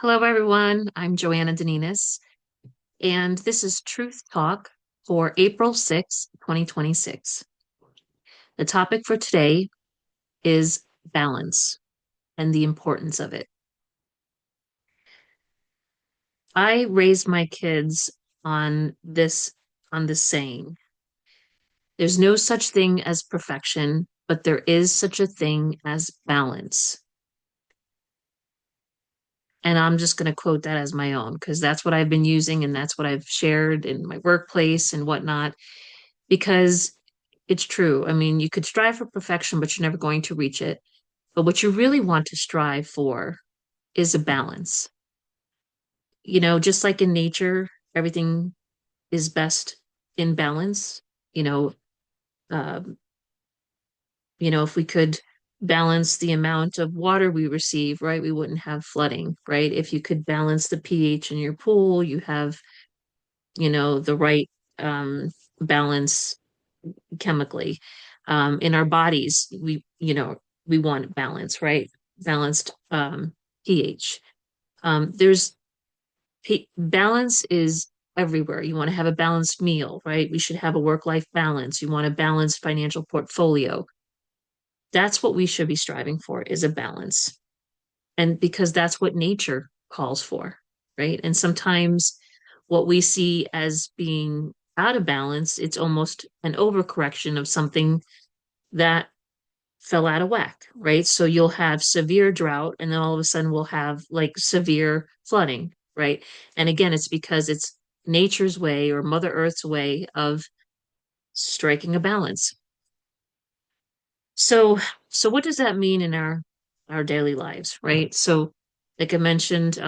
Hello, everyone. I'm Joanna De Ninis, and this is Truth Talk for April 6th, 2026. The topic for today is balance and the importance of it. I raised my kids on this saying. There's no such thing as perfection, but there is such a thing as balance. And I'm just going to quote that as my own because that's what I've been using and that's what I've shared in my workplace and whatnot. Because it's true. I mean, you could strive for perfection, but you're never going to reach it. But what you really want to strive for is a balance. Just like in nature, everything is best in balance. You know, um, if we could balance the amount of water we receive, right, we wouldn't have flooding, right? If you could balance the pH in your pool, you have, the right balance chemically. In our bodies, we want balance, right? Balanced pH. There's balance is everywhere. You want to have a balanced meal, right? We should have a work-life balance. You want a balanced financial portfolio. That's what we should be striving for is a balance. And because that's what nature calls for, right? And sometimes what we see as being out of balance, it's almost an overcorrection of something that fell out of whack, right? So you'll have severe drought, and then all of a sudden we'll have like severe flooding, right? And again, it's because it's nature's way or Mother Earth's way of striking a balance. So, so what does that mean in our daily lives, right? So, like I mentioned,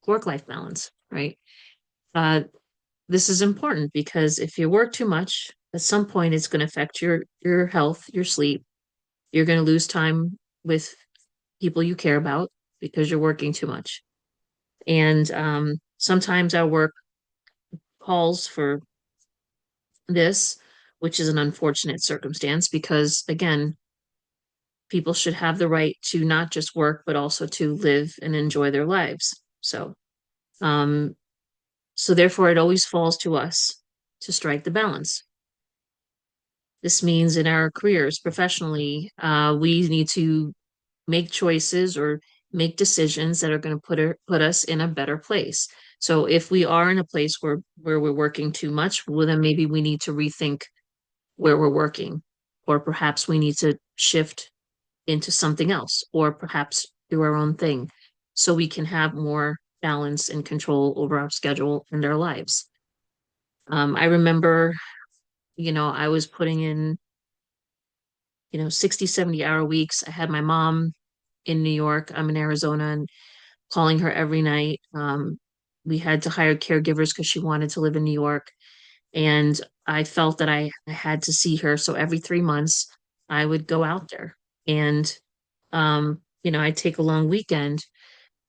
work-life balance, right? Uh, this is important because if you work too much, at some point it's going to affect your health, your sleep. You're going to lose time with people you care about because you're working too much. And sometimes our work calls for this, which is an unfortunate circumstance because, again, people should have the right to not just work, but also to live and enjoy their lives. Um, so therefore, it always falls to us to strike the balance. This means in our careers professionally, we need to make choices or make decisions that are going to put us in a better place. So if we are in a place where we're working too much, well, then maybe we need to rethink where we're working, or perhaps we need to shift into something else, or perhaps do our own thing, so we can have more balance and control over our schedule and our lives. I remember, I was putting in, 60, 70 hour weeks. I had my mom in New York. I'm in Arizona, and calling her every night. We had to hire caregivers because she wanted to live in New York. And I felt that I had to see her. So every 3 months, I would go out there. And, I'd take a long weekend,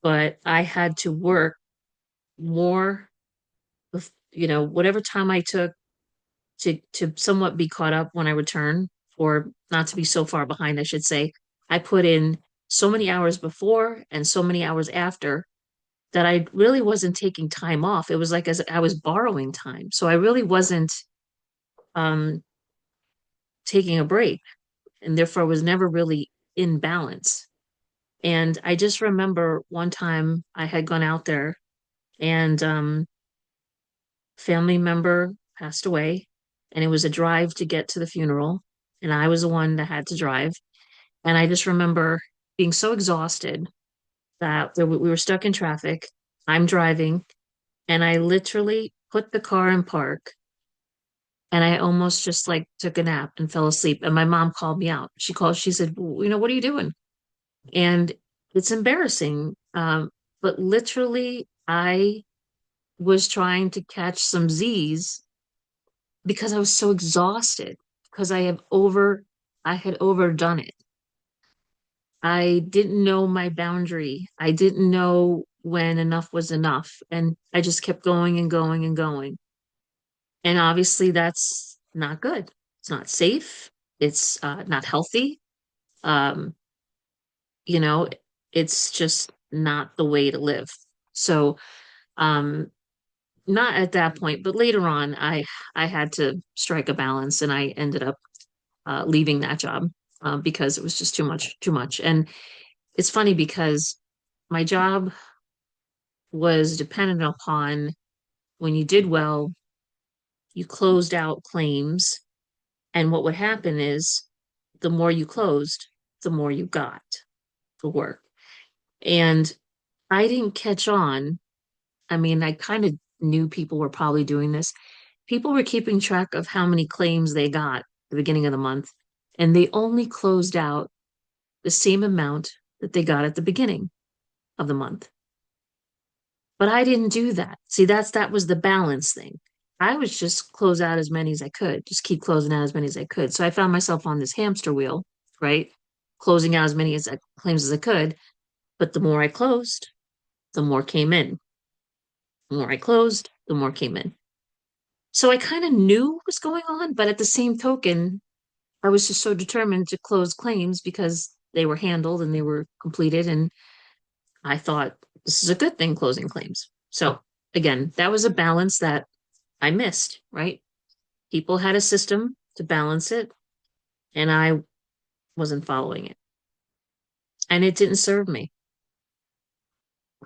but I had to work more, whatever time I took to somewhat be caught up when I return, or not to be so far behind, I should say. I put in so many hours before and so many hours after that I really wasn't taking time off. It was like as I was borrowing time. So I really wasn't um, taking a break, and therefore I was never really in balance. And I just remember one time I had gone out there, and family member passed away, and it was a drive to get to the funeral, and I was the one that had to drive. And I just remember being so exhausted that we were stuck in traffic. I'm driving, and I literally put the car in park, and I almost just like took a nap and fell asleep. And my mom called me out. She said, what are you doing? And it's embarrassing. But literally, I was trying to catch some Z's because I was so exhausted because I had overdone it. I didn't know my boundary. I didn't know when enough was enough. And I just kept going and going and going. And obviously, that's not good. It's not safe. It's not healthy. Um, you know, it's just not the way to live. So, um, not at that point, but later on, I had to strike a balance, and I ended up leaving that job because it was just too much. And it's funny because my job was dependent upon when you did well, you closed out claims, and what would happen is the more you closed, the more you got for work. And I didn't catch on. I mean, I kind of knew people were probably doing this. People were keeping track of how many claims they got at the beginning of the month, and they only closed out the same amount that they got at the beginning of the month. But I didn't do that. See, that was the balance thing. I was just close out as many as I could, just keep closing out as many as I could. So I found myself on this hamster wheel, right? Closing out as many as claims as I could. But the more I closed, the more came in. The more I closed, the more came in. So I kind of knew what was going on, but at the same token, I was just so determined to close claims because they were handled and they were completed. And I thought this is a good thing, closing claims. So again, that was a balance that I missed, right? People had a system to balance it, and I wasn't following it. And it didn't serve me.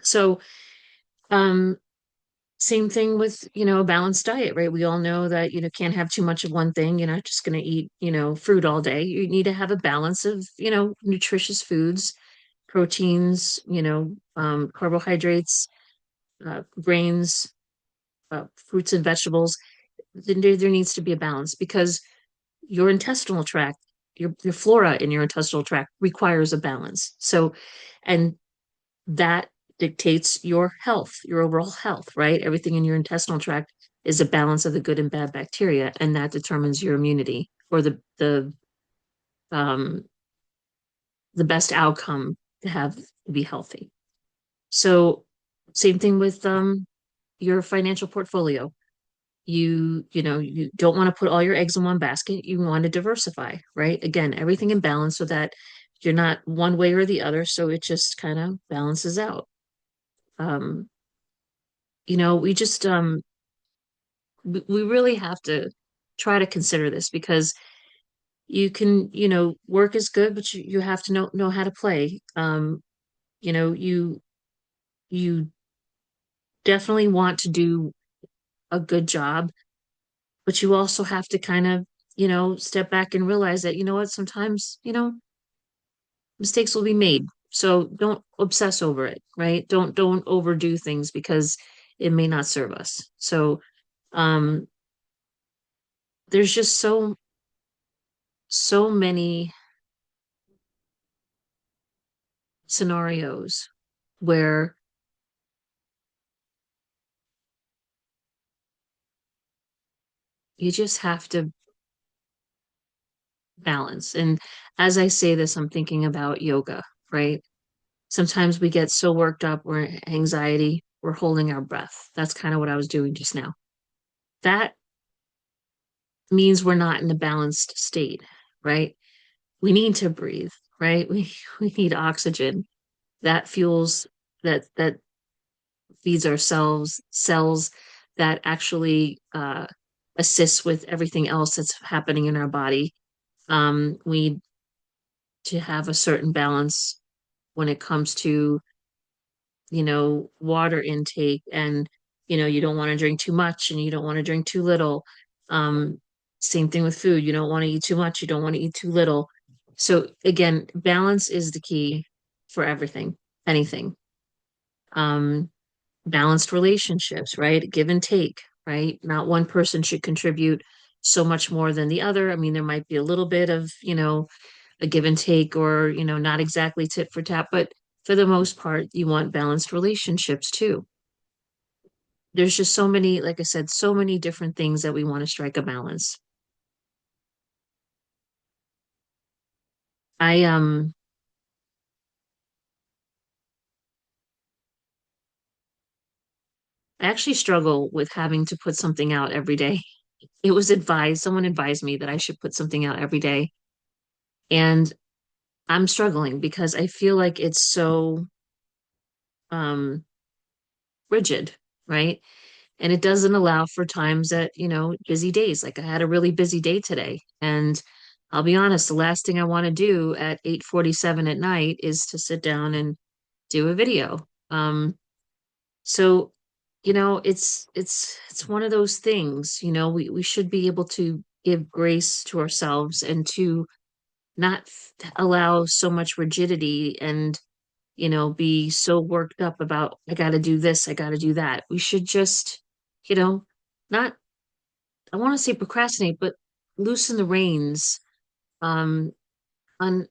So, um, same thing with, a balanced diet, right? We all know that, can't have too much of one thing. You're not just going to eat, fruit all day. You need to have a balance of, nutritious foods, proteins, carbohydrates, grains, fruits and vegetables. There needs to be a balance because your intestinal tract, your flora in your intestinal tract requires a balance. So, and that dictates your health, your overall health, right? Everything in your intestinal tract is a balance of the good and bad bacteria, and that determines your immunity or um the best outcome to have to be healthy. So, same thing with your financial portfolio. You don't want to put all your eggs in one basket. You want to diversify, right? Again, everything in balance so that you're not one way or the other, so it just kind of balances out. um we just we really have to try to consider this because you can, work is good, but you have to know how to play. You know you you definitely want to do a good job, but you also have to kind of, step back and realize that, what, sometimes, mistakes will be made. So don't obsess over it, right? Don't overdo things because it may not serve us. So um there's just so many scenarios where you just have to balance. And as I say this, I'm thinking about yoga, right? Sometimes we get so worked up, we're anxiety, we're holding our breath. That's kind of what I was doing just now. That means we're not in a balanced state, right? We need to breathe, right? We need oxygen. That fuels that feeds our cells that actually assists with everything else that's happening in our body. We need to have a certain balance when it comes to, water intake, and, you don't want to drink too much and you don't want to drink too little. Um, Same thing with food. You don't want to eat too much, you don't want to eat too little. So again, balance is the key for everything, anything. Um, Balanced relationships, right? Give and take, right? Not one person should contribute so much more than the other. I mean, there might be a little bit of, a give and take, or, not exactly tit for tat, but for the most part, you want balanced relationships too. There's just so many, like I said, so many different things that we want to strike a balance. I I actually struggle with having to put something out every day. Someone advised me that I should put something out every day. And I'm struggling because I feel like it's so um rigid, right? And it doesn't allow for times that, busy days. Like I had a really busy day today. And I'll be honest, the last thing I want to do at 8:47 at night is to sit down and do a video. So, it's one of those things, we should be able to give grace to ourselves and to not allow so much rigidity and be so worked up about, I got to do this, I got to do that. We should just, you know, not, I want to say procrastinate, but loosen the reins um, on,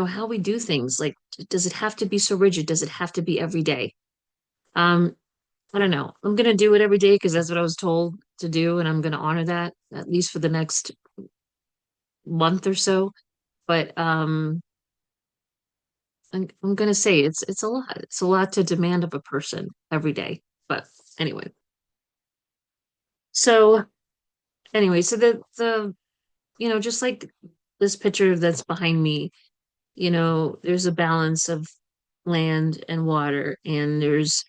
how we do things. Like, does it have to be so rigid? Does it have to be every day? Um, I don't know. I'm going to do it every day because that's what I was told to do, and I'm going to honor that at least for the next month or so. But I'm going to say it's a lot. It's a lot to demand of a person every day. But anyway. So so the just like this picture that's behind me, there's a balance of land and water, and there's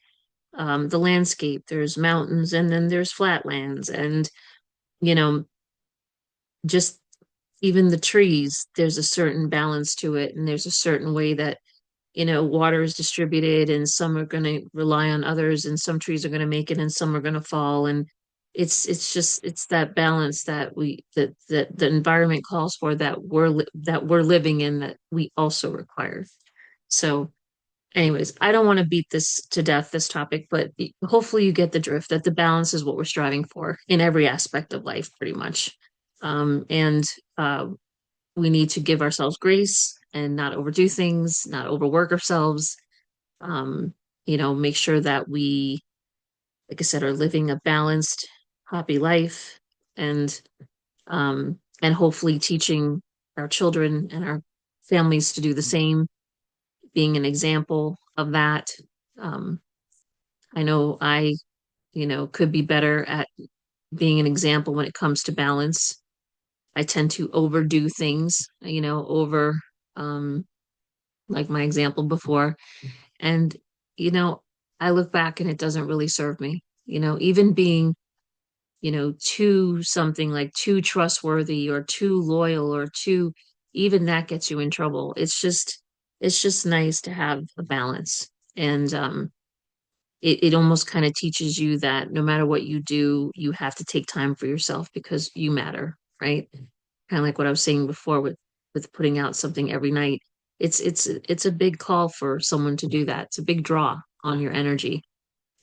the landscape, there's mountains, and then there's flatlands, and you know, just even the trees, there's a certain balance to it, and there's a certain way that water is distributed, and some are going to rely on others, and some trees are going to make it, and some are going to fall. And it's that balance that the environment calls for, that we're living in, that we also require. So, anyways, I don't want to beat this to death, this topic, but hopefully you get the drift that the balance is what we're striving for in every aspect of life, pretty much. And we need to give ourselves grace and not overdo things, not overwork ourselves. Um, make sure that we, like I said, are living a balanced, happy life, and hopefully teaching our children and our families to do the same, being an example of that. Um, I know could be better at being an example when it comes to balance. I tend to overdo things, over um like my example before. And, you know, I look back and it doesn't really serve me. Even being, too something, like too trustworthy or too loyal or too, even that gets you in trouble. It's just nice to have a balance. And it almost kind of teaches you that no matter what you do, you have to take time for yourself because you matter, right? Kind of like what I was saying before with putting out something every night. It's a big call for someone to do that. It's a big draw on your energy.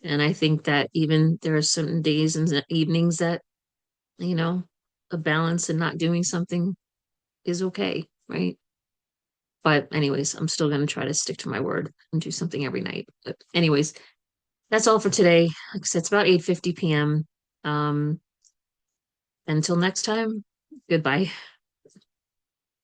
And I think that even there are certain days and evenings that, you know, a balance and not doing something is okay, right? But anyways, I'm still gonna try to stick to my word and do something every night. But anyways, that's all for today. Like I said, it's about 8:50 p.m. Um, until next time, goodbye.